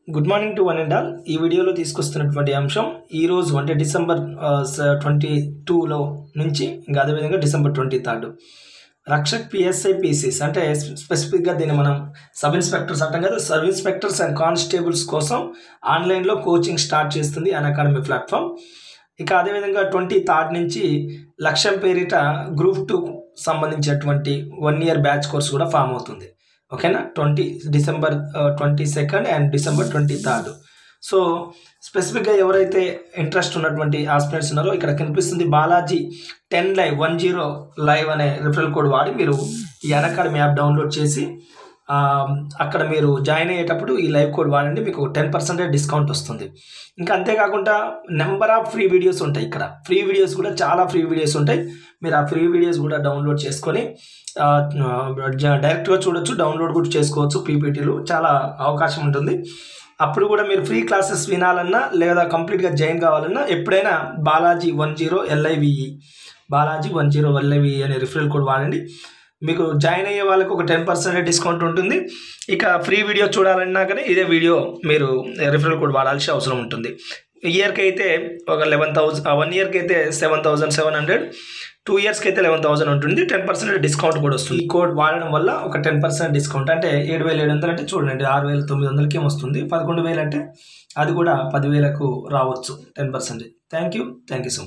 Good morning to one and all. ఈ వీడియోలో తీసుకొస్తున్నటువంటి అంశం ఈ రోజు అంటే డిసెంబర్ 22లో నుంచి ఇంకా అదేవిధంగా డిసెంబర్ 23 రక్షక్ పిఎస్ఐ పీసీస్ అంటే స్పెసిఫిక్గా దీన్ని మనం సబ్ ఇన్స్పెక్టర్స్ అంటాం కదా. సబ్ ఇన్స్పెక్టర్స్ అండ్ కానిస్టేబుల్స్ కోసం ఆన్లైన్లో కోచింగ్ స్టార్ట్ చేస్తుంది అన్అకాడమీ ప్లాట్ఫామ్. ఇక అదేవిధంగా 23 నుంచి లక్ష్యం పేరిట గ్రూప్ 2 సంబంధించినటువంటి 1 year బ్యాచ్ కోర్స్ కూడా ఫామ్ అవుతుంది. ఓకేనా, డిసెంబర్ 22 అండ్ డిసెంబర్ 23. సో స్పెసిఫిక్గా ఎవరైతే ఇంట్రెస్ట్ ఉన్నటువంటి ఆస్పిరెంట్స్ ఉన్నారో ఇక్కడ కనిపిస్తుంది బాలాజీ 10 Live 10 Live అనే రిఫరల్ కోడ్ వాడి మీరు ఈ అన్అకాడమీ యాప్ డౌన్లోడ్ చేసి అక్కడ మీరు జాయిన్ అయ్యేటప్పుడు ఈ లైవ్ కోడ్ వాడండి, మీకు 10% డిస్కౌంట్ వస్తుంది. ఇంకా అంతేకాకుండా నెంబర్ ఆఫ్ ఫ్రీ వీడియోస్ ఉంటాయి. ఇక్కడ ఫ్రీ వీడియోస్ కూడా చాలా ఫ్రీ వీడియోస్ ఉంటాయి. మీరు ఆ ఫ్రీ వీడియోస్ కూడా డౌన్లోడ్ చేసుకొని డైరెక్ట్గా చూడొచ్చు, డౌన్లోడ్ కూడా చేసుకోవచ్చు. పీపీటీలు చాలా అవకాశం ఉంటుంది. అప్పుడు కూడా మీరు ఫ్రీ క్లాసెస్ వినాలన్నా లేదా కంప్లీట్గా జాయిన్ కావాలన్నా ఎప్పుడైనా బాలాజీ 10 LIVE బాలాజీ 10 LIVE అనే రిఫరల్ కోడ్ వాడండి. మీకు జాయిన్ అయ్యే వాళ్ళకు ఒక 10% డిస్కౌంట్ ఉంటుంది. ఇక ఫ్రీ వీడియో చూడాలన్నా కానీ ఇదే వీడియో మీరు రిఫరల్ కోడ్ వాడాల్సిన అవసరం ఉంటుంది. ఇయర్కి అయితే ఒక 11,000, 1 yearకి అయితే 7,700, 2 yearsకి అయితే 11,000 ఉంటుంది. 10% డిస్కౌంట్ కూడా వస్తుంది. ఈ కోడ్ వాడడం వల్ల ఒక 10% డిస్కౌంట్ అంటే 7,700 అంటే చూడండి 6,900కి వస్తుంది. 11,000 అంటే అది కూడా 10,000కు రావచ్చు 10%. Thank you so much.